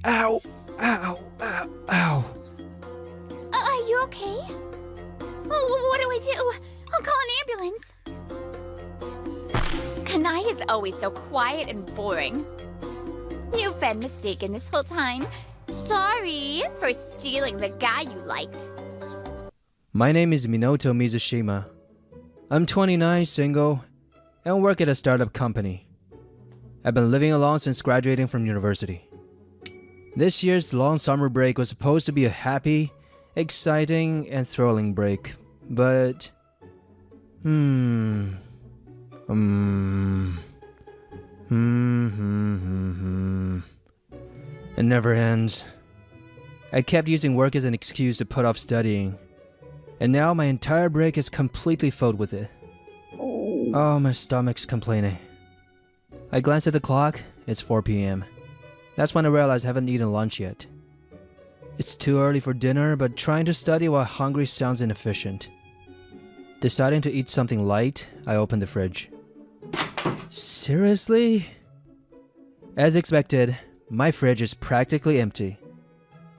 Ow! Ow! Ow! Ow! Are you okay? What do I do? I'll call an ambulance. Kanai is always so quiet and boring. You've been mistaken this whole time. Sorry for stealing the guy you liked. My name is Minato Mizushima. I'm 29, single, and work at a startup company. I've been living alone since graduating from university. This year's long summer break was supposed to be a happy, exciting, and thrilling break, but... It never ends. I kept using work as an excuse to put off studying, and now my entire break is completely filled with it. Oh, my stomach's complaining. I glanced at the clock, it's 4 p.m. That's when I realized I haven't eaten lunch yet. It's too early for dinner, but trying to study while hungry sounds inefficient. Deciding to eat something light, I opened the fridge. Seriously? As expected, my fridge is practically empty.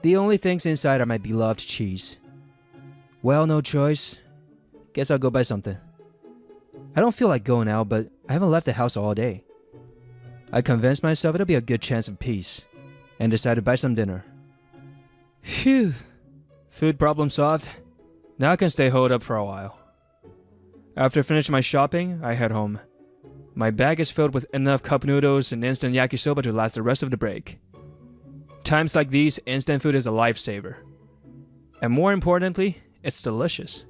The only things inside are my beloved cheese. Well, no choice. Guess I'll go buy something. I don't feel like going out, but I haven't left the house all day. I convinced myself it'll be a good chance of peace, and decided to buy some dinner. Phew. Food problem solved. Now I can stay holed up for a while. After finishing my shopping, I head home. My bag is filled with enough cup noodles and instant yakisoba to last the rest of the break. Times like these, instant food is a lifesaver. And more importantly, it's delicious.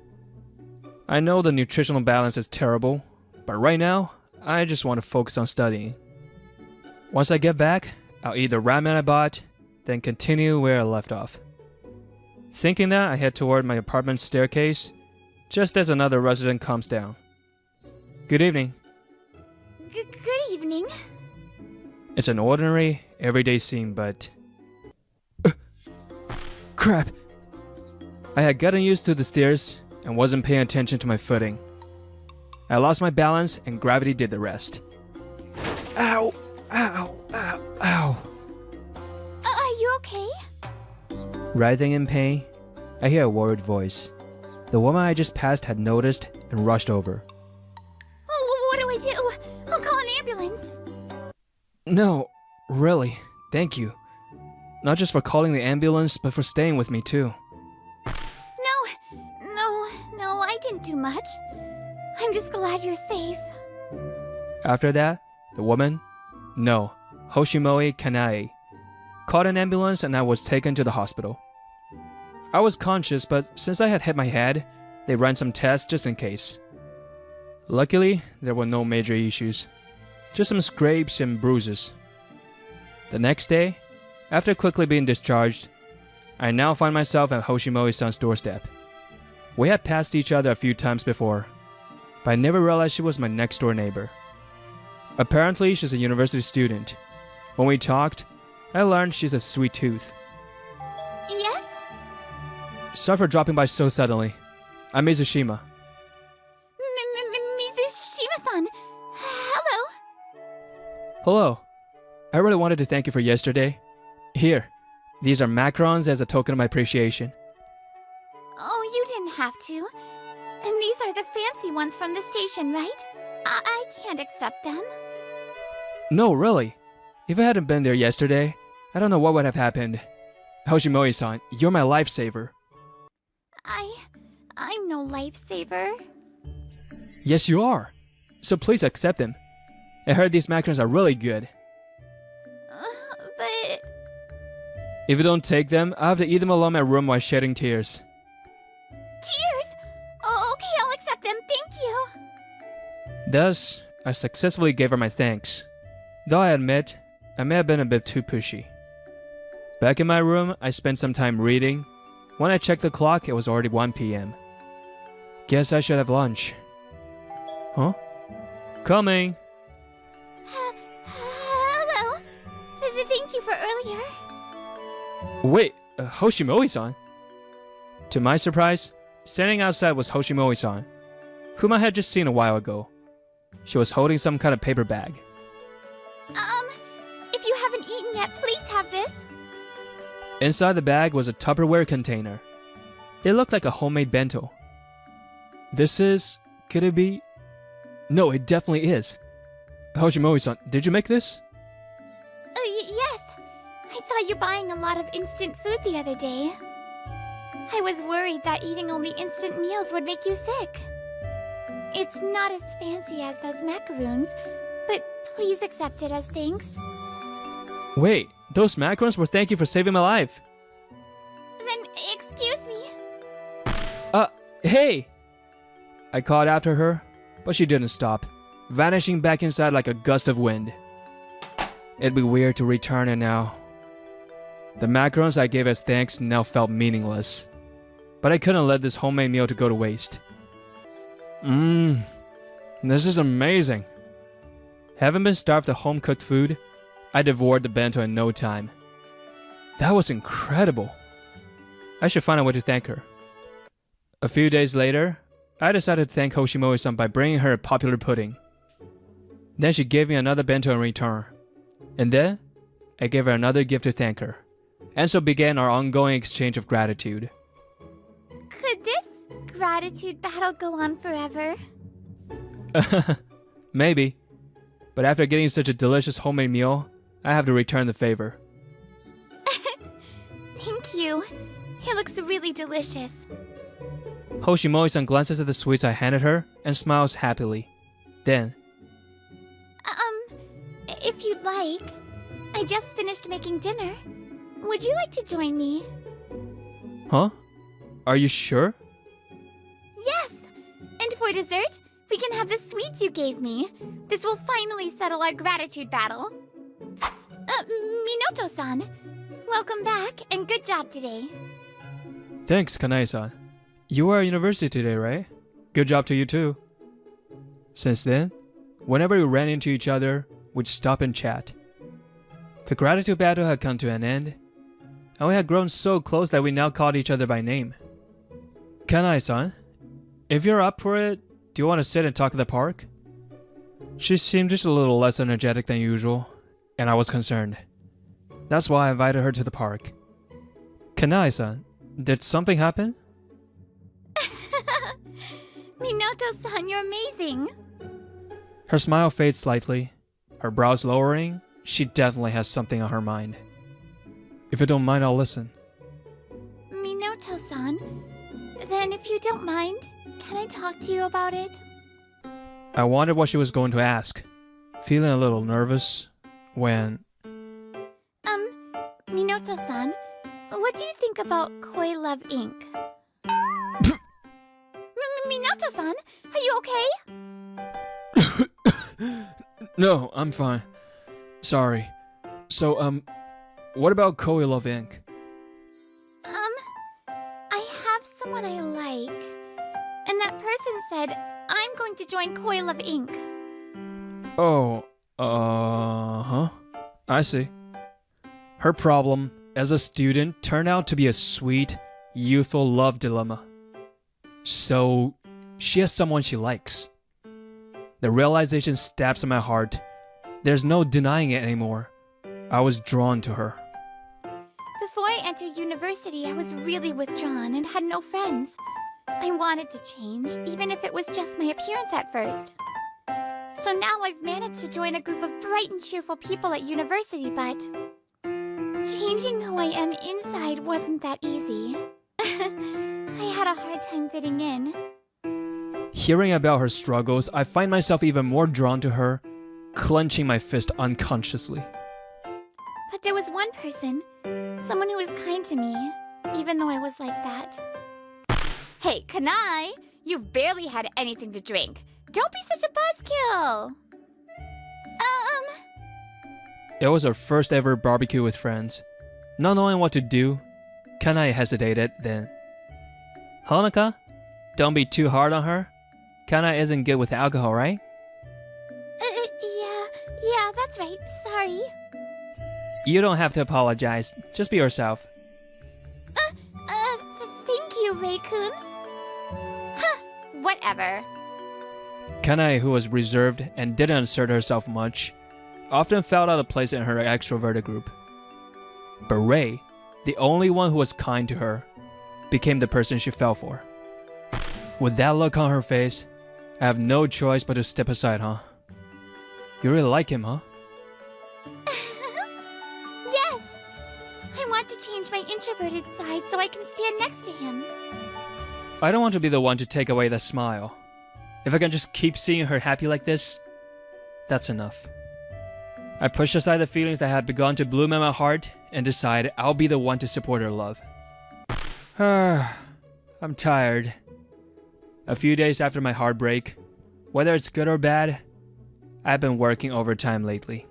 I know the nutritional balance is terrible, but right now, I just want to focus on studying. Once I get back, I'll eat the ramen I bought, then continue where I left off. Thinking that, I head toward my apartment's staircase, just as another resident comes down. Good evening. Good evening. It's an ordinary, everyday scene, but... Crap! I had gotten used to the stairs and wasn't paying attention to my footing. I lost my balance and gravity did the rest. Ow! Ow! Ow! Ow! Are you okay? Writhing in pain, I hear a worried voice. The woman I just passed had noticed and rushed over. What do I do? I'll call an ambulance. No, really, thank you. Not just for calling the ambulance, but for staying with me too. No, I didn't do much. I'm just glad you're safe. After that, the woman, no, Hoshimoi Kanai, called an ambulance and I was taken to the hospital. I was conscious, but since I had hit my head, they ran some tests just in case. Luckily, there were no major issues, just some scrapes and bruises. The next day, after quickly being discharged, I now find myself at Hoshimoe-san's doorstep. We had passed each other a few times before, but I never realized she was my next-door neighbor. Apparently, she's a university student. When we talked, I learned she's a sweet tooth. Yes? Sorry for dropping by so suddenly. I'm Mizushima. Mizushima-san. Hello. Hello. I really wanted to thank you for yesterday. Here, these are macarons as a token of my appreciation. Oh, you didn't have to. And these are the fancy ones from the station, right? I can't accept them. No, really. If I hadn't been there yesterday, I don't know what would have happened. Hoshimoe-san, you're my lifesaver. I'm no lifesaver. Yes, you are. So please accept them. I heard these macarons are really good. But... If you don't take them, I'll have to eat them alone in my room while shedding tears. Tears? Oh, okay, I'll accept them, thank you. Thus, I successfully gave her my thanks. Though I admit, I may have been a bit too pushy. Back in my room, I spent some time reading. When I checked the clock, it was already 1 p.m. Guess I should have lunch. Huh? Coming! Hello. Thank you for earlier. Wait, Hoshimoe-san? To my surprise, standing outside was Hoshimoe-san, whom I had just seen a while ago. She was holding some kind of paper bag. If you haven't eaten yet, please have this. Inside the bag was a Tupperware container. It looked like a homemade bento. Could it be? No, it definitely is. Hoshimori-san, did you make this? Yes. I saw you buying a lot of instant food the other day. I was worried that eating only instant meals would make you sick. It's not as fancy as those macaroons, but please accept it as thanks. Wait, those macarons were thank you for saving my life. Then, excuse me. Hey! I called after her, but she didn't stop, vanishing back inside like a gust of wind. It'd be weird to return it now. The macarons I gave as thanks now felt meaningless, but I couldn't let this homemade meal to go to waste. This is amazing. Having been starved of home-cooked food, I devoured the bento in no time. That was incredible. I should find a way to thank her. A few days later, I decided to thank Hoshimori-san by bringing her a popular pudding. Then she gave me another bento in return. And then, I gave her another gift to thank her. And so began our ongoing exchange of gratitude. Could this gratitude battle go on forever? Maybe. But after getting such a delicious homemade meal, I have to return the favor. Thank you. It looks really delicious. Hoshimori-san glances at the sweets I handed her and smiles happily. Then, If you'd like, I just finished making dinner. Would you like to join me? huh? Are you sure? Yes! And for dessert, we can have the sweets you gave me. This will finally settle our gratitude battle. Minoto-san, welcome back and good job today. Thanks, Kanae-san. You are at university today, right? Good job to you too. Since then, whenever we ran into each other, we'd stop and chat. The gratitude battle had come to an end, and we had grown so close that we now called each other by name. Kanae-san, if you're up for it, do you want to sit and talk at the park? She seemed just a little less energetic than usual, and I was concerned. That's why I invited her to the park. Kanae-san, did something happen? Minoto-san, you're amazing. Her smile fades slightly, her brows lowering. She definitely has something on her mind. If you don't mind, I'll listen. Minoto-san, then if you don't mind, can I talk to you about it? I wondered what she was going to ask, feeling a little nervous when... Minoto-san, what do you think about Koi Love Inc? Minoto-san, are you okay? No, I'm fine. Sorry. So, what about Koi Love Inc? I have someone I like, and that person said I'm going to join Koi Love Inc. Oh, huh? I see. Her problem as a student turned out to be a sweet, youthful love dilemma. So, she has someone she likes. The realization stabs in my heart. There's no denying it anymore. I was drawn to her. Before I entered university, I was really withdrawn and had no friends. I wanted to change, even if it was just my appearance at first. So now I've managed to join a group of bright and cheerful people at university, but changing who I am inside wasn't that easy. I had a hard time fitting in. Hearing about her struggles, I find myself even more drawn to her, clenching my fist unconsciously. But there was one person, someone who was kind to me, even though I was like that. Hey, Kanai, you've barely had anything to drink. Don't be such a buzzkill. It was our first ever barbecue with friends. Not knowing what to do, Kanai hesitated then. Honoka, don't be too hard on her. Kanai isn't good with alcohol, right? Yeah, that's right. Sorry. You don't have to apologize. Just be yourself. Thank you, Rei-kun. Huh, whatever. Kanai, who was reserved and didn't assert herself much, often felt out of place in her extroverted group. But Rei, the only one who was kind to her, became the person she fell for. With that look on her face, I have no choice but to step aside, huh? You really like him, huh? Yes! I want to change my introverted side so I can stand next to him. I don't want to be the one to take away that smile. If I can just keep seeing her happy like this, that's enough. I push aside the feelings that had begun to bloom in my heart and decide I'll be the one to support her love. I'm tired. A few days after my heartbreak, whether it's good or bad, I've been working overtime lately.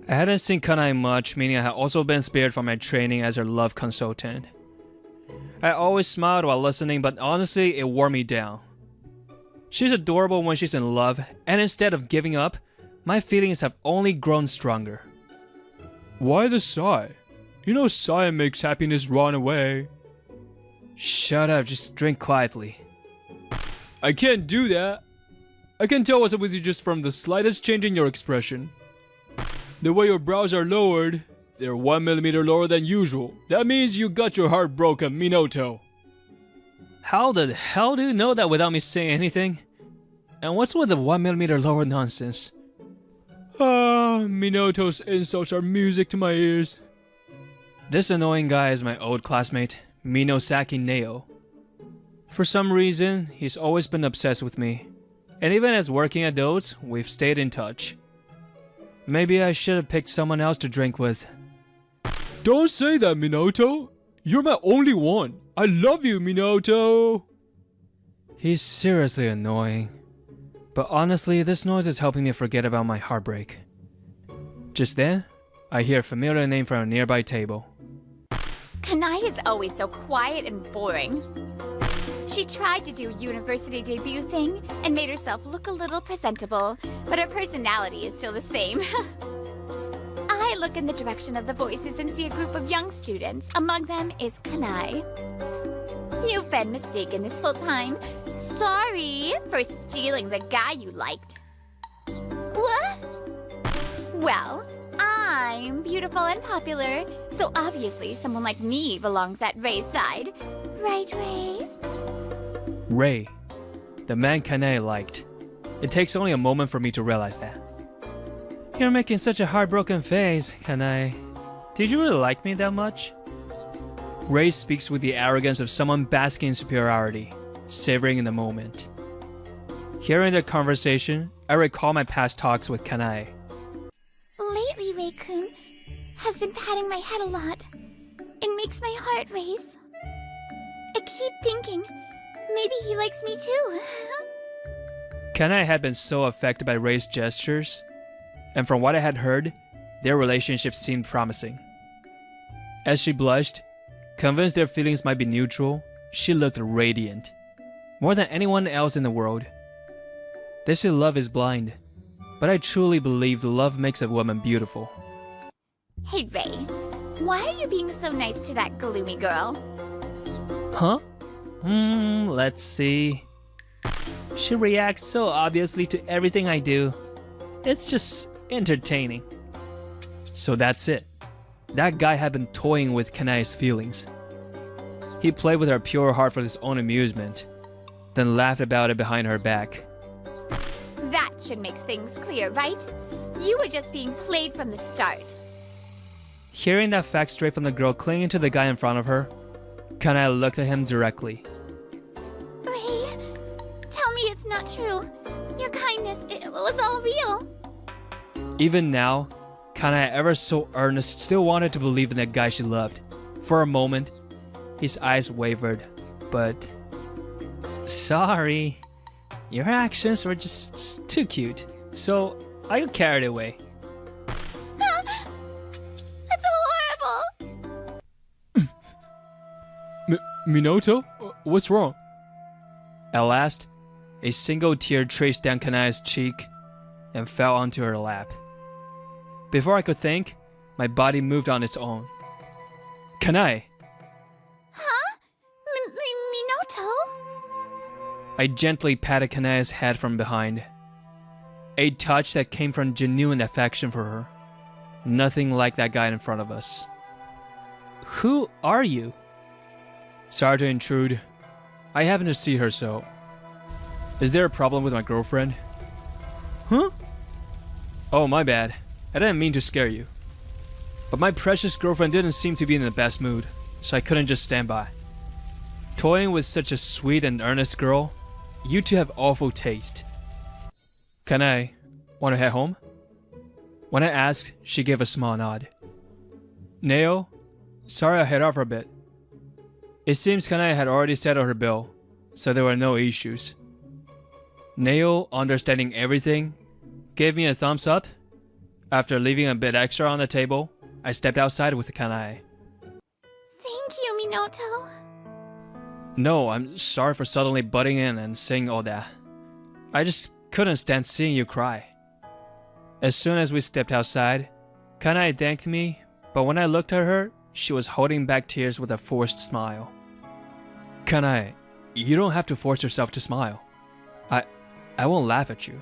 I hadn't seen Kanai much, meaning I had also been spared from my training as her love consultant. I always smiled while listening, but honestly, it wore me down. She's adorable when she's in love, and instead of giving up, my feelings have only grown stronger. Why the sigh? You know sighing makes happiness run away. Shut up, just drink quietly. I can't do that. I can tell what's up with you just from the slightest change in your expression. The way your brows are lowered, they're 1 millimeter lower than usual. That means you got your heart broken, Minato. How the hell do you know that without me saying anything? And what's with the 1 millimeter lower nonsense? Minato's insults are music to my ears. This annoying guy is my old classmate, Minosaki Neo. For some reason, he's always been obsessed with me. And even as working adults, we've stayed in touch. Maybe I should have picked someone else to drink with. Don't say that, Minato. You're my only one. I love you, Minato. He's seriously annoying. But honestly, this noise is helping me forget about my heartbreak. Just then, I hear a familiar name from a nearby table. Kanai is always so quiet and boring. She tried to do a university debut thing and made herself look a little presentable, but her personality is still the same. I look in the direction of the voices and see a group of young students. Among them is Kanai. You've been mistaken this whole time. Sorry for stealing the guy you liked. What? Well, I'm beautiful and popular, so obviously someone like me belongs at Ray's side. Right, Ray? Ray, the man Kanai liked. It takes only a moment for me to realize that. You're making such a heartbroken face, Kanai. Did you really like me that much? Ray speaks with the arrogance of someone basking in superiority, savoring in the moment. Hearing their conversation, I recall my past talks with Kanai. Lately, Ray-kun has been patting my head a lot. It makes my heart race. I keep thinking, maybe he likes me too. Kanai had been so affected by Ray's gestures, and from what I had heard, their relationship seemed promising. As she blushed, convinced their feelings might be neutral, she looked radiant. More than anyone else in the world. They say love is blind, but I truly believe love makes a woman beautiful. Hey, Ray, why are you being so nice to that gloomy girl? Huh? Let's see. She reacts so obviously to everything I do. It's just entertaining. So that's it. That guy had been toying with Kanai's feelings. He played with her pure heart for his own amusement, then laughed about it behind her back. That should make things clear, right? You were just being played from the start. Hearing that fact straight from the girl clinging to the guy in front of her, Kanai looked at him directly. Ray, tell me it's not true. Your kindness, it was all real. Even now, Kanai, ever so earnest, still wanted to believe in that guy she loved. For a moment, his eyes wavered, but... Sorry. Your actions were just too cute, so I got carried away. That's horrible! Minato? What's wrong? At last, a single tear traced down Kanai's cheek and fell onto her lap. Before I could think, my body moved on its own. Kanai! Huh? Minato? I gently patted Kanai's head from behind. A touch that came from genuine affection for her. Nothing like that guy in front of us. Who are you? Sorry to intrude. I happen to see her, so... Is there a problem with my girlfriend? Huh? Oh, my bad. I didn't mean to scare you. But my precious girlfriend didn't seem to be in the best mood, so I couldn't just stand by. Toying with such a sweet and earnest girl, you two have awful taste. Can I... want to head home? When I asked, she gave a small nod. Neo, sorry I head off for a bit. It seems Kanae had already settled her bill, so there were no issues. Neo, understanding everything, gave me a thumbs up. After leaving a bit extra on the table, I stepped outside with Kanae. Thank you, Minato. No, I'm sorry for suddenly butting in and saying all that. I just couldn't stand seeing you cry. As soon as we stepped outside, Kanae thanked me, but when I looked at her, she was holding back tears with a forced smile. Kanae, you don't have to force yourself to smile. I won't laugh at you.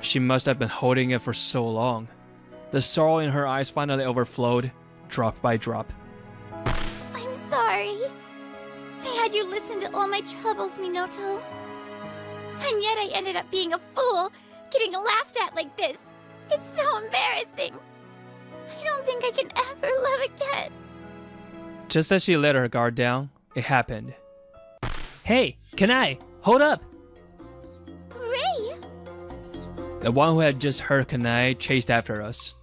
She must have been holding it for so long. The sorrow in her eyes finally overflowed, drop by drop. I'm sorry. I had you listen to all my troubles, Minato. And yet I ended up being a fool, getting laughed at like this. It's so embarrassing. I don't think I can ever love again. Just as she let her guard down, it happened. Hey, Kanae, hold up! Ray! The one who had just heard Kanae chased after us.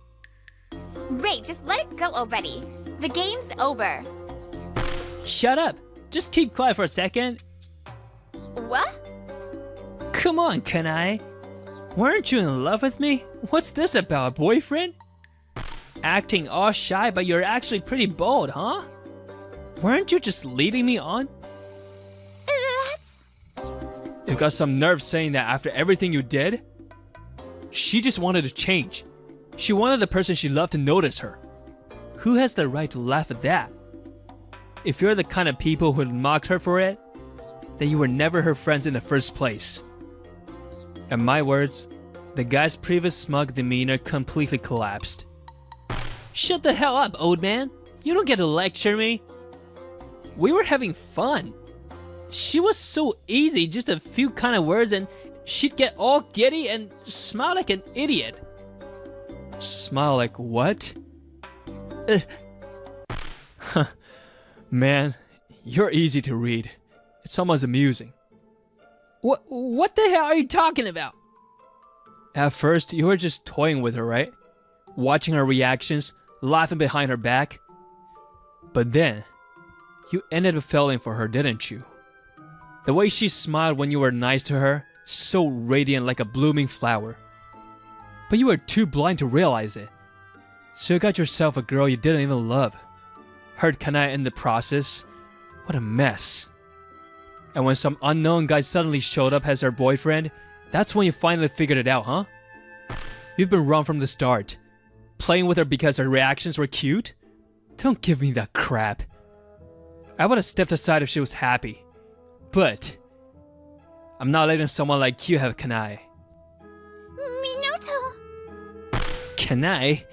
Ray, just let it go already. The game's over. Shut up! Just keep quiet for a second. What? Come on, Kanae. Weren't you in love with me? What's this about, boyfriend? Acting all shy, but you're actually pretty bold, huh? Weren't you just leading me on? That's... You got some nerve saying that after everything you did? She just wanted to change. She wanted the person she loved to notice her. Who has the right to laugh at that? If you're the kind of people who mocked her for it, then you were never her friends in the first place. In my words, the guy's previous smug demeanor completely collapsed. Shut the hell up, old man. You don't get to lecture me. We were having fun. She was so easy, just a few kind of words and she'd get all giddy and smile like an idiot. Smile like what? Man, you're easy to read. It's almost amusing. What the hell are you talking about? At first, you were just toying with her, right? Watching her reactions, laughing behind her back. But then, you ended up falling for her, didn't you? The way she smiled when you were nice to her, so radiant like a blooming flower. But you were too blind to realize it. So you got yourself a girl you didn't even love. Hurt Kanae in the process. What a mess. And when some unknown guy suddenly showed up as her boyfriend, that's when you finally figured it out, huh? You've been wrong from the start. Playing with her because her reactions were cute? Don't give me that crap. I would have stepped aside if she was happy. But I'm not letting someone like you have Kanae. Minato! Kanae?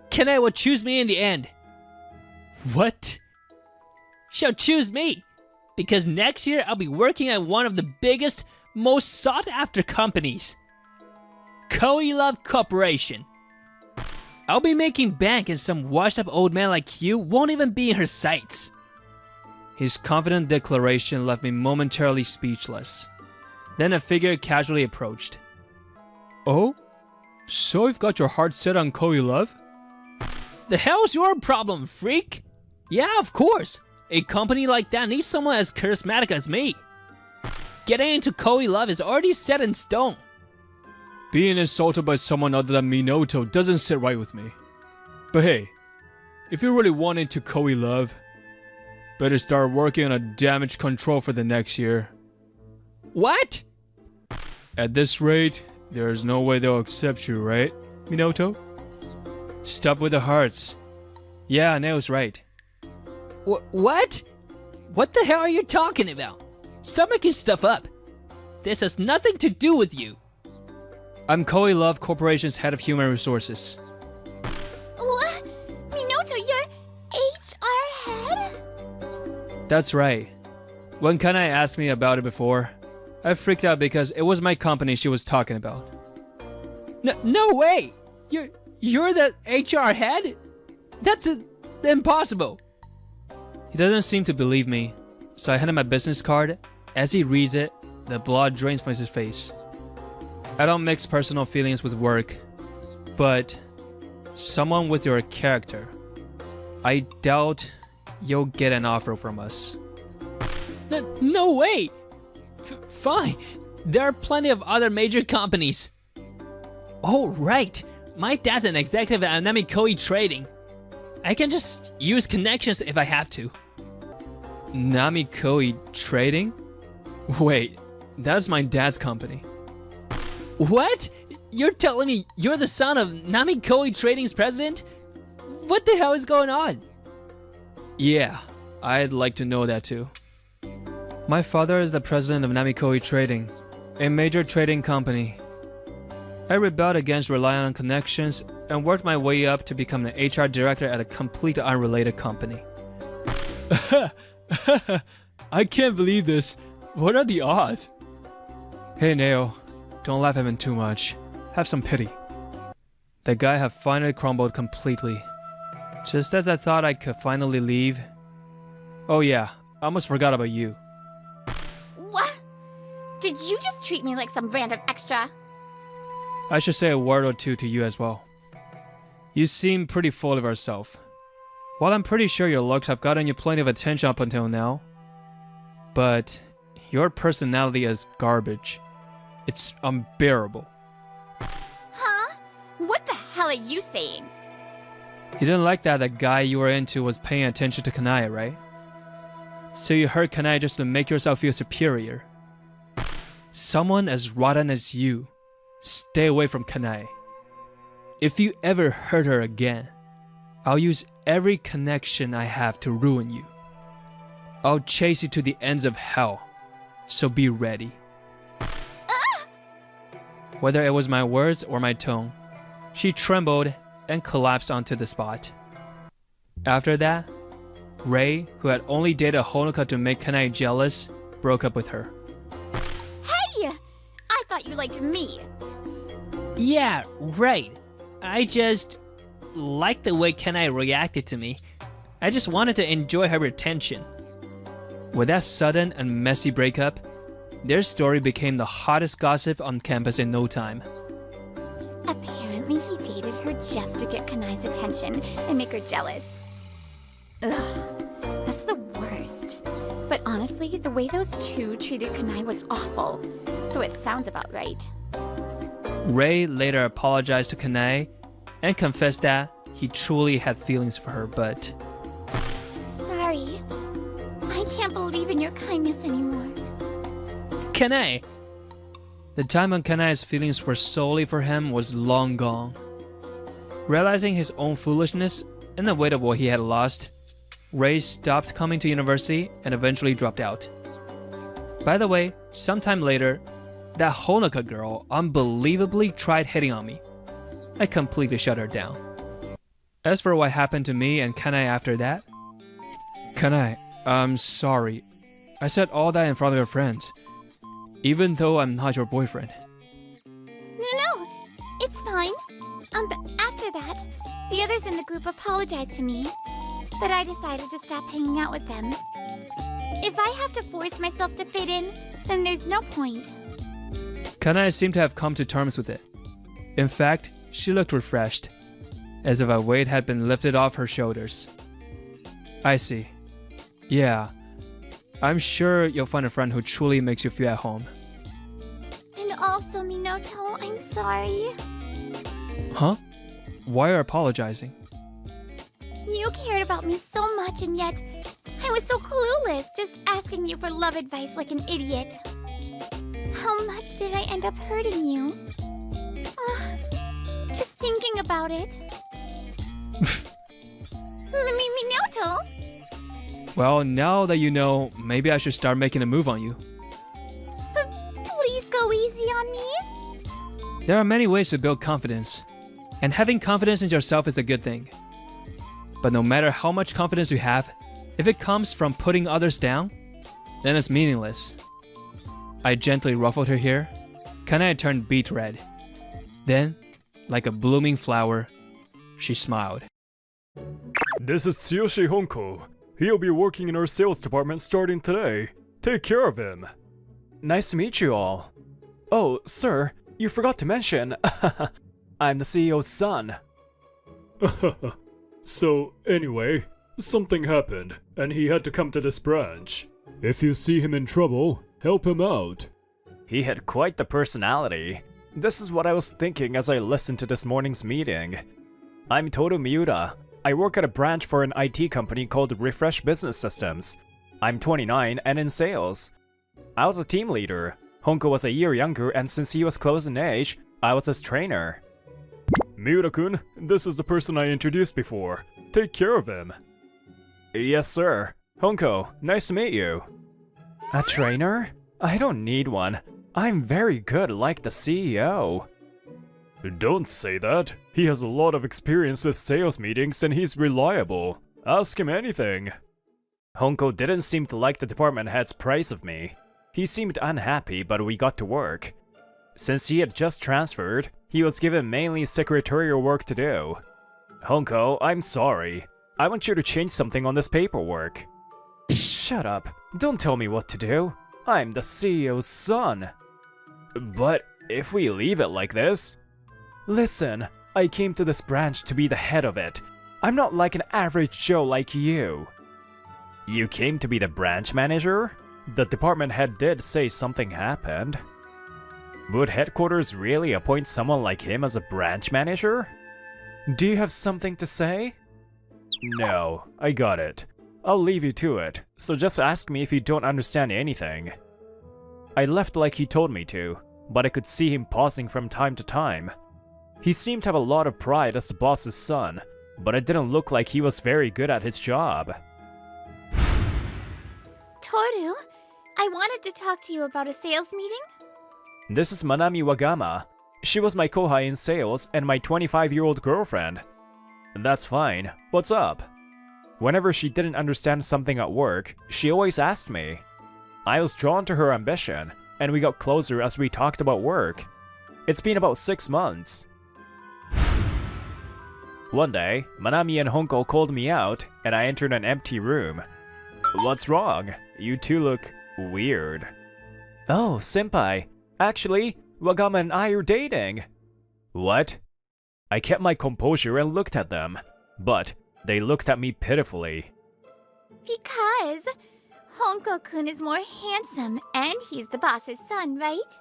Kanae will choose me in the end. What? She'll choose me. Because next year I'll be working at one of the biggest, most sought-after companies. Co-Love Corporation. I'll be making bank and some washed-up old man like you won't even be in her sights. His confident declaration left me momentarily speechless. Then a figure casually approached. Oh? So you've got your heart set on Co-Love? The hell's your problem, freak? Yeah, of course. A company like that needs someone as charismatic as me. Getting into Co-Love is already set in stone. Being insulted by someone other than Minato doesn't sit right with me. But hey, if you really want into Co-Love, better start working on a damage control for the next year. What? At this rate, there's no way they'll accept you, right, Minato? Stop with the hearts. Yeah, Neo's right. What? What the hell are you talking about? Stop making stuff up. This has nothing to do with you. I'm Co-Love Corporation's head of human resources. What? you're HR head? That's right. When Kanai asked me about it before, I freaked out because it was my company she was talking about. No way! You're the HR head? That's impossible! He doesn't seem to believe me, so I hand him my business card. As he reads it, the blood drains from his face. I don't mix personal feelings with work, but someone with your character, I doubt you'll get an offer from us. No way! Fine, there are plenty of other major companies. Oh right, my dad's an executive at Namikoi Trading. I can just use connections if I have to. Namikoi Trading? Wait, that's my dad's company. What? You're telling me you're the son of Namikoi Trading's president? What the hell is going on? Yeah, I'd like to know that too. My father is the president of Namikoi Trading, a major trading company. I rebelled against relying on connections and worked my way up to become an HR director at a completely unrelated company. I can't believe this. What are the odds? Hey Neo, don't laugh at him too much. Have some pity. The guy had finally crumbled completely. Just as I thought I could finally leave. Oh yeah, I almost forgot about you. What? Did you just treat me like some random extra? I should say a word or two to you as well. You seem pretty full of yourself. While I'm pretty sure your looks have gotten you plenty of attention up until now, but your personality is garbage. It's unbearable. Huh? What the hell are you saying? You didn't like that the guy you were into was paying attention to Kanai, right? So you hurt Kanai just to make yourself feel superior. Someone as rotten as you, stay away from Kanai. If you ever hurt her again, I'll use every connection I have to ruin you. I'll chase you to the ends of hell, so be ready. Whether it was my words or my tone, she trembled and collapsed onto the spot. After that, Ray, who had only dated Honoka to make Kanai jealous, broke up with her. Hey! I thought you liked me. Yeah, right. I just liked the way Kanai reacted to me. I just wanted to enjoy her attention. With that sudden and messy breakup, their story became the hottest gossip on campus in no time. Apparently he dated her just to get Kanai's attention and make her jealous. Ugh, that's the worst. But honestly, the way those two treated Kanai was awful, so it sounds about right. Ray later apologized to Kanai and confessed that he truly had feelings for her, but... Sorry. I can't believe in your kindness anymore. Kanai! The time when Kanai's feelings were solely for him was long gone. Realizing his own foolishness and the weight of what he had lost, Ray stopped coming to university and eventually dropped out. By the way, sometime later, that Honoka girl unbelievably tried hitting on me. I completely shut her down. As for what happened to me and Kanai after that, Kanai, I'm sorry. I said all that in front of your friends, even though I'm not your boyfriend. No, it's fine. But after that, the others in the group apologized to me, but I decided to stop hanging out with them. If I have to force myself to fit in, then there's no point. Kanai seemed to have come to terms with it. In fact, she looked refreshed, as if a weight had been lifted off her shoulders. I see. Yeah, I'm sure you'll find a friend who truly makes you feel at home. And also, Minato, I'm sorry. Huh? Why are you apologizing? You cared about me so much, and yet I was so clueless, just asking you for love advice like an idiot. How much did I end up hurting you? Just thinking about it. Minato? Well, now that you know, maybe I should start making a move on you. But please go easy on me. There are many ways to build confidence, and having confidence in yourself is a good thing. But no matter how much confidence you have, if it comes from putting others down, then it's meaningless. I gently ruffled her hair. Kanae turned beet red. Then, like a blooming flower, she smiled. This is Tsuyoshi Honko. He'll be working in our sales department starting today. Take care of him. Nice to meet you all. Oh, sir, you forgot to mention, I'm the CEO's son. So, anyway, something happened, and he had to come to this branch. If you see him in trouble, help him out. He had quite the personality. This is what I was thinking as I listened to this morning's meeting. I'm Toru Miura. I work at a branch for an IT company called Refresh Business Systems. I'm 29 and in sales. I was a team leader. Honko was a year younger, and since he was close in age, I was his trainer. Miura-kun, this is the person I introduced before. Take care of him. Yes, sir. Honko, nice to meet you. A trainer? I don't need one. I'm very good like the CEO. Don't say that. He has a lot of experience with sales meetings and he's reliable. Ask him anything. Honko didn't seem to like the department head's praise of me. He seemed unhappy, but we got to work. Since he had just transferred, he was given mainly secretarial work to do. Honko, I'm sorry. I want you to change something on this paperwork. Shut up. Don't tell me what to do. I'm the CEO's son. But if we leave it like this... Listen, I came to this branch to be the head of it. I'm not like an average Joe like you. You came to be the branch manager? The department head did say something happened. Would headquarters really appoint someone like him as a branch manager? Do you have something to say? No, I got it. I'll leave you to it, so just ask me if you don't understand anything. I left like he told me to, but I could see him pausing from time to time. He seemed to have a lot of pride as the boss's son, but it didn't look like he was very good at his job. Toru, I wanted to talk to you about a sales meeting. This is Manami Wagama. She was my kohai in sales and my 25-year-old girlfriend. That's fine. What's up? Whenever she didn't understand something at work, she always asked me. I was drawn to her ambition, and we got closer as we talked about work. It's been about 6 months. One day, Manami and Honko called me out, and I entered an empty room. What's wrong? You two look weird. Oh, senpai. Actually, Wagama and I are dating. What? I kept my composure and looked at them, but they looked at me pitifully. Because Honko-kun is more handsome and he's the boss's son, right?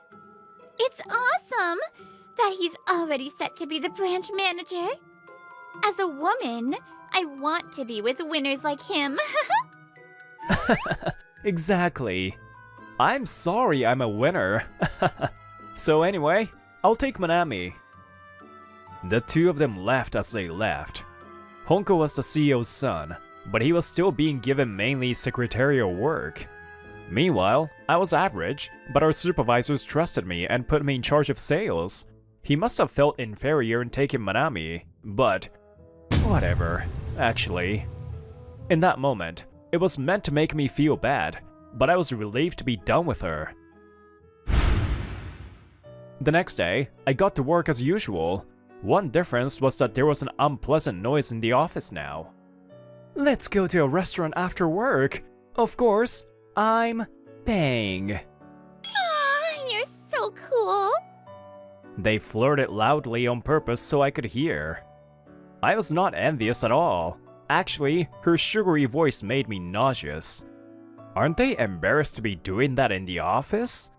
It's awesome that he's already set to be the branch manager. As a woman, I want to be with winners like him. Exactly. I'm sorry I'm a winner. So anyway, I'll take Manami. The two of them laughed as they left. Honko was the CEO's son, but he was still being given mainly secretarial work. Meanwhile, I was average, but our supervisors trusted me and put me in charge of sales. He must have felt inferior in taking Manami, but whatever, actually. In that moment, it was meant to make me feel bad, but I was relieved to be done with her. The next day, I got to work as usual. One difference was that there was an unpleasant noise in the office now. Let's go to a restaurant after work. Of course, I'm paying. Aw, you're so cool. They flirted loudly on purpose so I could hear. I was not envious at all. Actually, her sugary voice made me nauseous. Aren't they embarrassed to be doing that in the office?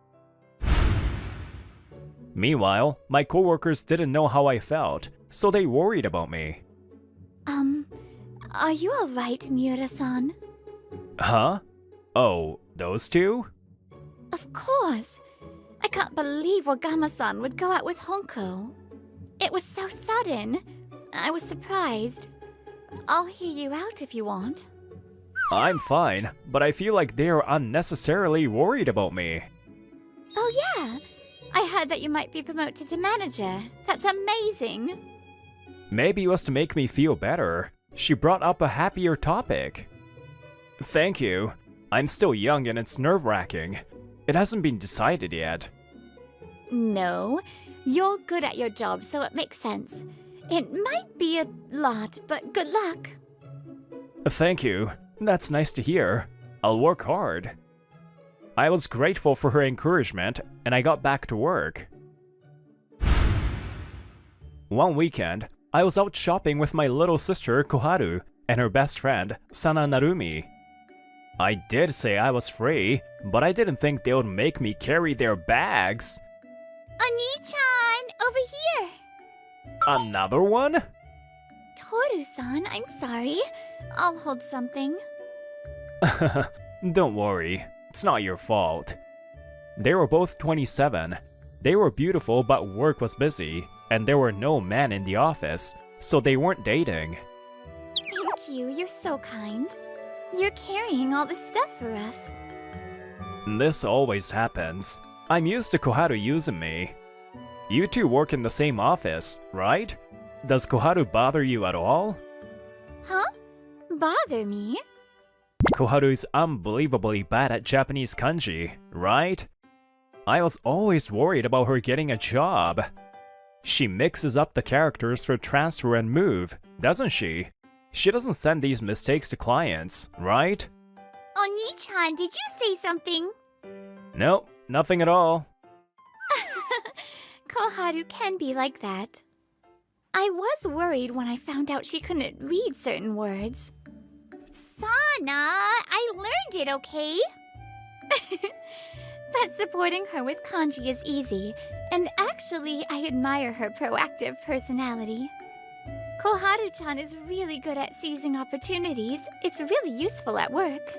Meanwhile, my coworkers didn't know how I felt, so they worried about me. Are you alright, Miura-san? Huh? Oh, those two? Of course. I can't believe Wagama-san would go out with Honko. It was so sudden. I was surprised. I'll hear you out if you want. I'm fine, but I feel like they're unnecessarily worried about me. Oh yeah, I heard that you might be promoted to manager. That's amazing. Maybe it was to make me feel better, She brought up a happier topic. Thank you. I'm still young and it's nerve-wracking. It hasn't been decided yet. No, you're good at your job, so it makes sense. It might be a lot, but good luck. Thank you. That's nice to hear. I'll work hard. I was grateful for her encouragement, and I got back to work. One weekend, I was out shopping with my little sister Koharu and her best friend Sana Narumi. I did say I was free, but I didn't think they would make me carry their bags. Oni-chan, over here! Another one? Toru-san, I'm sorry. I'll hold something. Don't worry, it's not your fault. They were both 27. They were beautiful, but work was busy, and there were no men in the office, so they weren't dating. Thank you, you're so kind. You're carrying all this stuff for us. This always happens. I'm used to Koharu using me. You two work in the same office, right? Does Koharu bother you at all? Huh? Bother me? Koharu is unbelievably bad at Japanese kanji, right? I was always worried about her getting a job. She mixes up the characters for transfer and move, doesn't she? She doesn't send these mistakes to clients, right? Oni-chan, did you say something? Nope, nothing at all. Koharu can be like that. I was worried when I found out she couldn't read certain words. Sana, I learned it, okay? But supporting her with kanji is easy, and actually I admire her proactive personality. Koharu-chan is really good at seizing opportunities. It's really useful at work.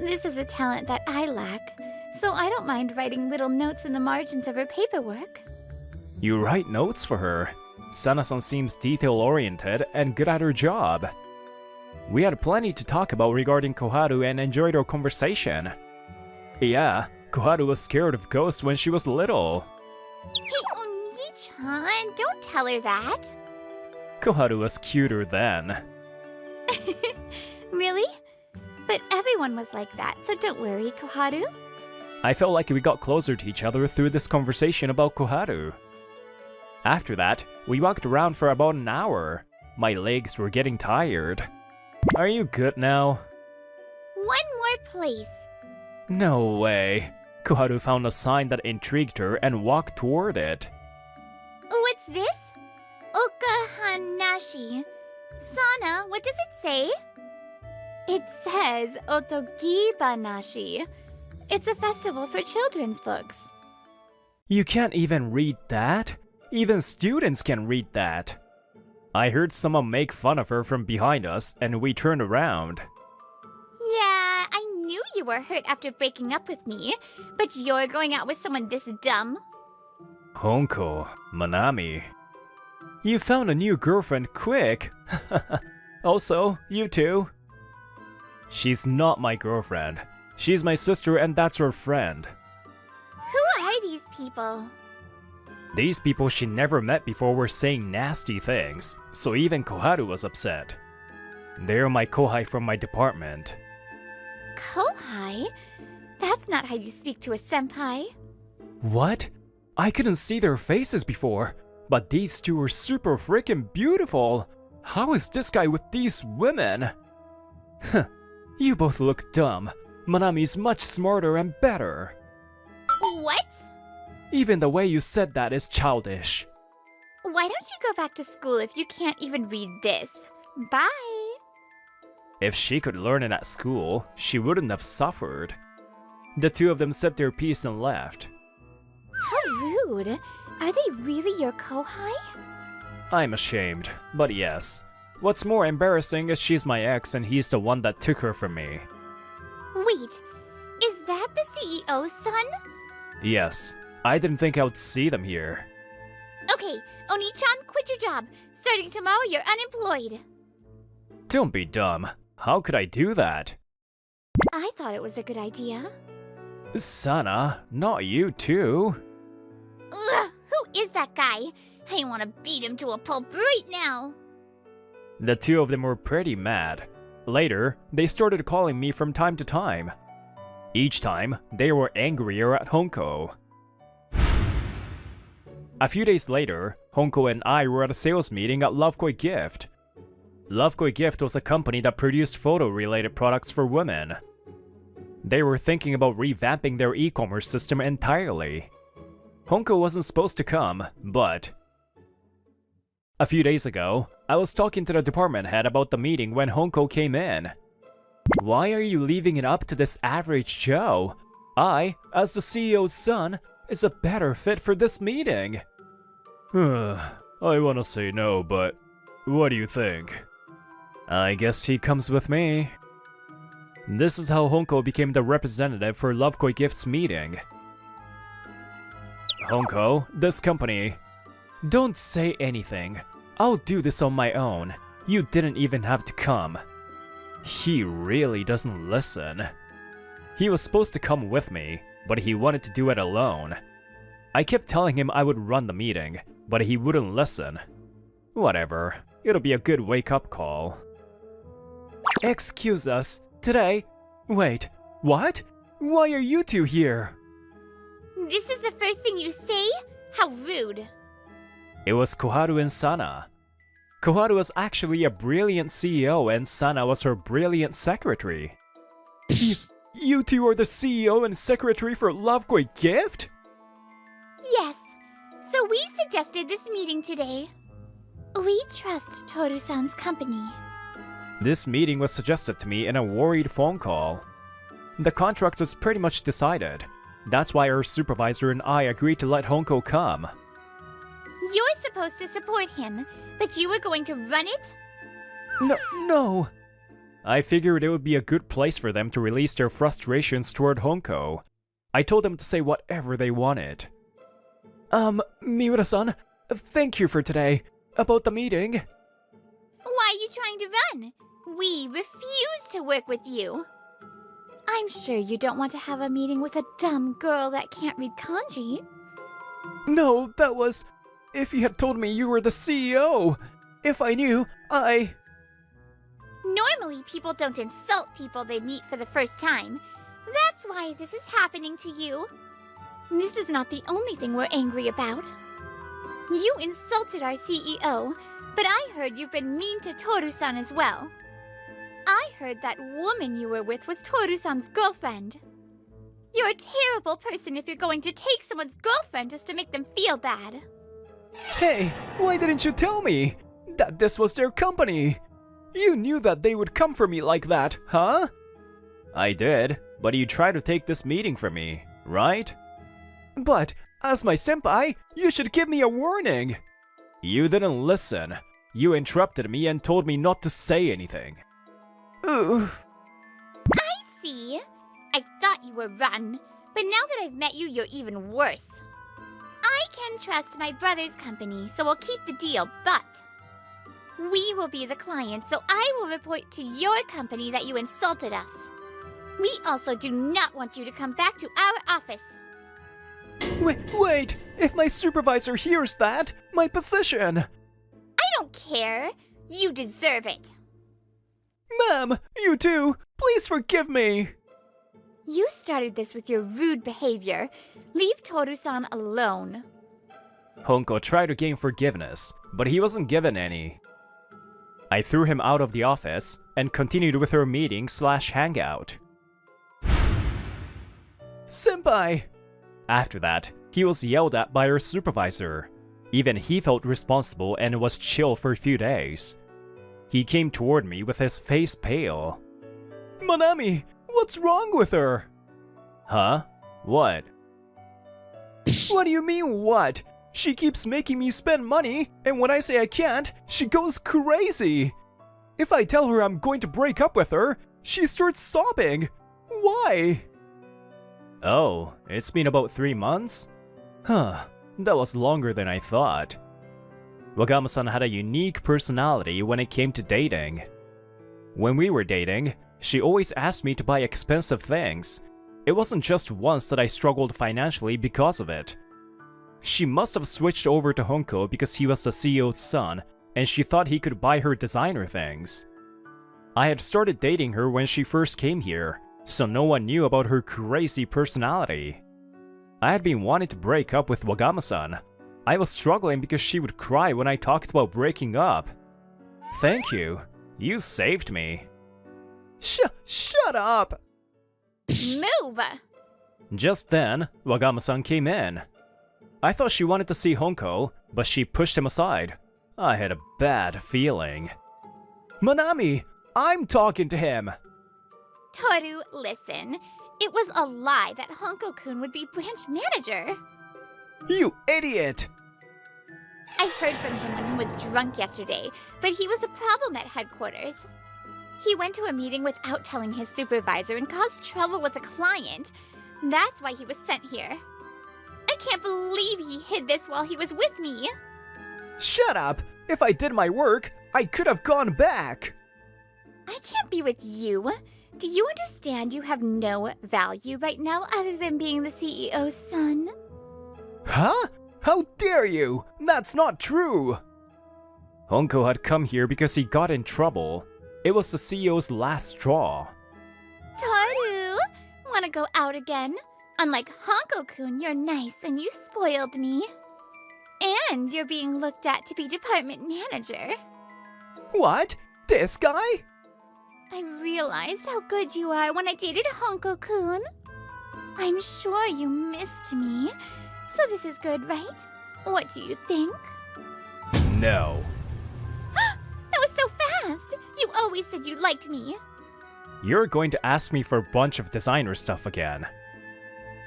This is a talent that I lack, so I don't mind writing little notes in the margins of her paperwork. You write notes for her. Sana-san seems detail-oriented and good at her job. We had plenty to talk about regarding Koharu and enjoyed our conversation. Yeah, Koharu was scared of ghosts when she was little. Hey, Oni-chan, don't tell her that. Koharu was cuter then. Really? But everyone was like that, so don't worry, Koharu. I felt like we got closer to each other through this conversation about Koharu. After that, we walked around for about an hour. My legs were getting tired. Are you good now? One more place. No way. Koharu found a sign that intrigued her and walked toward it. What's this? Okahanashi. Sana, what does it say? It says Otogibanashi. It's a festival for children's books. You can't even read that? Even students can read that. I heard someone make fun of her from behind us and we turned around. Yeah, I knew you were hurt after breaking up with me, but you're going out with someone this dumb. Honko, Manami. You found a new girlfriend quick. Also, you too. She's not my girlfriend. She's my sister and that's her friend. Who are these people? These people she never met before were saying nasty things, so even Koharu was upset. They're my kohai from my department. Kohai? That's not how you speak to a senpai. What? I couldn't see their faces before, but these two were super freaking beautiful. How is this guy with these women? Huh, you both look dumb. Manami's much smarter and better. What? Even the way you said that is childish. Why don't you go back to school if you can't even read this? Bye. If she could learn it at school, she wouldn't have suffered. The two of them said their piece and left. How rude. Are they really your kohai? I'm ashamed, but yes. What's more embarrassing is she's my ex and he's the one that took her from me. Wait, is that the CEO's son? Yes, I didn't think I would see them here. Okay, Oni-chan, quit your job. Starting tomorrow, you're unemployed. Don't be dumb. How could I do that? I thought it was a good idea. Sana, not you too. Ugh, who is that guy? I want to beat him to a pulp right now. The two of them were pretty mad. Later, they started calling me from time to time. Each time, they were angrier at Honko. A few days later, Honko and I were at a sales meeting at Lovekoi Gift. Lovekoi Gift was a company that produced photo-related products for women. They were thinking about revamping their e-commerce system entirely. Honko wasn't supposed to come, but... A few days ago, I was talking to the department head about the meeting when Honko came in. "Why are you leaving it up to this average Joe? I, as the CEO's son, is a better fit for this meeting." I wanna say no, but what do you think? I guess he comes with me. This is how Honko became the representative for Lovekoi Gift's meeting. "Honko, this company..." "Don't say anything. I'll do this on my own. You didn't even have to come." He really doesn't listen. He was supposed to come with me, but he wanted to do it alone. I kept telling him I would run the meeting, but he wouldn't listen. Whatever, it'll be a good wake-up call. "Excuse us, today..." "Wait, what? Why are you two here?" This is the first thing you say? How rude. It was Koharu and Sana. Koharu was actually a brilliant CEO and Sana was her brilliant secretary. You two are the CEO and secretary for Lovekoi Gift? Yes. So we suggested this meeting today. We trust Toru-san's company. This meeting was suggested to me in a worried phone call. The contract was pretty much decided. That's why our supervisor and I agreed to let Honko come. You're supposed to support him, but you were going to run it? No. I figured it would be a good place for them to release their frustrations toward Honko. I told them to say whatever they wanted. Miura-san, thank you for today. About the meeting. Why are you trying to run? We refuse to work with you. I'm sure you don't want to have a meeting with a dumb girl that can't read kanji. No, that was... If you had told me you were the CEO. If I knew, Normally, people don't insult people they meet for the first time. That's why this is happening to you. This is not the only thing we're angry about. You insulted our CEO, but I heard you've been mean to Toru-san as well. I heard that woman you were with was Toru-san's girlfriend. You're a terrible person if you're going to take someone's girlfriend just to make them feel bad. Hey, why didn't you tell me that this was their company? You knew that they would come for me like that, huh? I did, but you tried to take this meeting from me, right? But, as my senpai, you should give me a warning. You didn't listen. You interrupted me and told me not to say anything. Ugh. I see. I thought you were rotten, but now that I've met you, you're even worse. I can trust my brother's company, so we'll keep the deal, but we will be the client, so I will report to your company that you insulted us. We also do not want you to come back to our office. Wait! If my supervisor hears that, my position! I don't care. You deserve it. Ma'am, you too! Please forgive me! You started this with your rude behavior. Leave Toru-san alone. Honko tried to gain forgiveness, but he wasn't given any. I threw him out of the office and continued with her meeting/hangout. Senpai! After that, he was yelled at by our supervisor. Even he felt responsible and was chill for a few days. He came toward me with his face pale. Manami, what's wrong with her? Huh? What? What do you mean, what? She keeps making me spend money, and when I say I can't, she goes crazy. If I tell her I'm going to break up with her, she starts sobbing. Why? Oh, it's been about 3 months? Huh, that was longer than I thought. Wagama-san had a unique personality when it came to dating. When we were dating, she always asked me to buy expensive things. It wasn't just once that I struggled financially because of it. She must have switched over to Honko because he was the CEO's son, and she thought he could buy her designer things. I had started dating her when she first came here, so no one knew about her crazy personality. I had been wanting to break up with Wagama-san. I was struggling because she would cry when I talked about breaking up. Thank you. You saved me. Shut up! Move! Just then, Wagama-san came in. I thought she wanted to see Honko, but she pushed him aside. I had a bad feeling. Manami, I'm talking to him. Toru, listen. It was a lie that Honko-kun would be branch manager. You idiot! I heard from him when he was drunk yesterday, but he was a problem at headquarters. He went to a meeting without telling his supervisor and caused trouble with a client. That's why he was sent here. I can't believe he hid this while he was with me. Shut up! If I did my work, I could have gone back. I can't be with you. Do you understand you have no value right now other than being the CEO's son? Huh? How dare you? That's not true! Honko had come here because he got in trouble. It was the CEO's last straw. Toru, wanna go out again? Unlike Honko-kun, you're nice and you spoiled me. And you're being looked at to be department manager. What? This guy? I realized how good you are when I dated Honko-kun. I'm sure you missed me, so this is good, right? What do you think? No. That was so fast! You always said you liked me. You're going to ask me for a bunch of designer stuff again.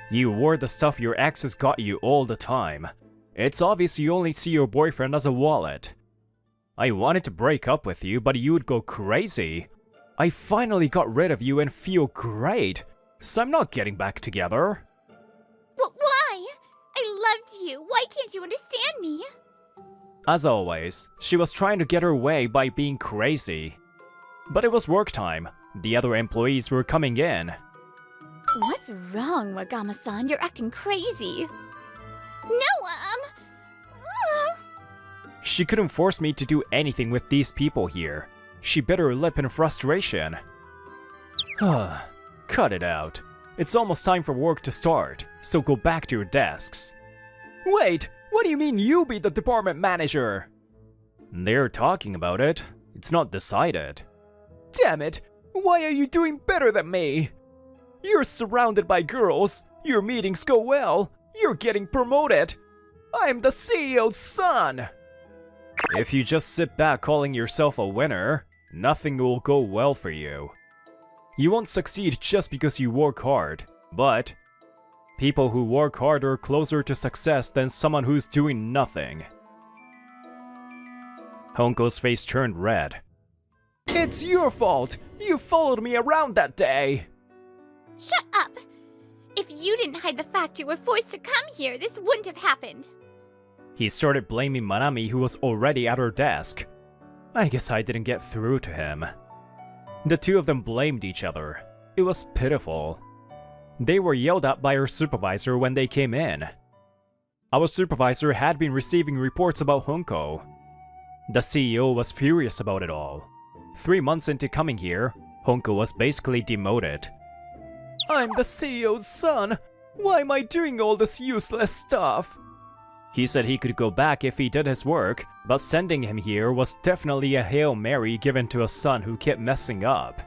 You wore the stuff your exes got you all the time. It's obvious you only see your boyfriend as a wallet. I wanted to break up with you, but you would go crazy. I finally got rid of you and feel great, so I'm not getting back together. Why? I loved you. Why can't you understand me? As always, she was trying to get her way by being crazy. But it was work time. The other employees were coming in. What's wrong, Wagama-san? You're acting crazy. No, She couldn't force me to do anything with these people here. She bit her lip in frustration. Cut it out. It's almost time for work to start, so go back to your desks. Wait, what do you mean you be the department manager? They're talking about it. It's not decided. Damn it! Why are you doing better than me? You're surrounded by girls, your meetings go well, you're getting promoted. I'm the CEO's son! If you just sit back calling yourself a winner, nothing will go well for you. You won't succeed just because you work hard, but people who work hard are closer to success than someone who's doing nothing. Honko's face turned red. It's your fault! You followed me around that day! Shut up! If you didn't hide the fact you were forced to come here, this wouldn't have happened. He started blaming Manami, who was already at her desk. I guess I didn't get through to him. The two of them blamed each other. It was pitiful. They were yelled at by our supervisor when they came in. Our supervisor had been receiving reports about Honko. The CEO was furious about it all. 3 months into coming here, Honko was basically demoted. I'm the CEO's son! Why am I doing all this useless stuff? He said he could go back if he did his work, but sending him here was definitely a Hail Mary given to a son who kept messing up.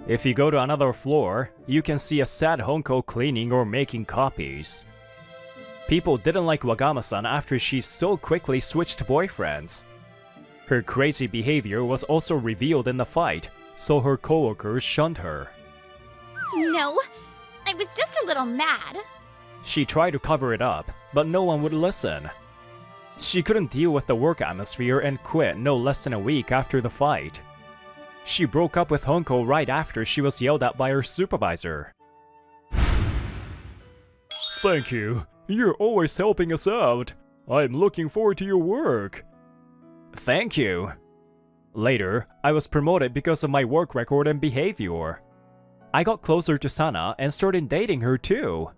If you go to another floor, you can see a sad Honko cleaning or making copies. People didn't like Wagama-san after she so quickly switched boyfriends. Her crazy behavior was also revealed in the fight, so her coworkers shunned her. No, I was just a little mad. She tried to cover it up, but no one would listen. She couldn't deal with the work atmosphere and quit no less than a week after the fight. She broke up with Honko right after she was yelled at by her supervisor. Thank you. You're always helping us out. I'm looking forward to your work. Thank you. Later, I was promoted because of my work record and behavior. I got closer to Sana and started dating her too.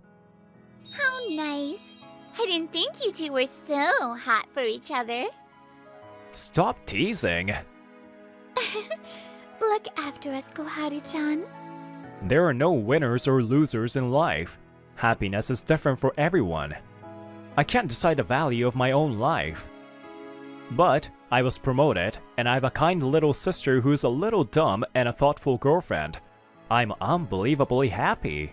How nice. I didn't think you two were so hot for each other. Stop teasing. Look after us, Koharu-chan. There are no winners or losers in life. Happiness is different for everyone. I can't decide the value of my own life. But I was promoted, and I have a kind little sister who's a little dumb and a thoughtful girlfriend. I'm unbelievably happy.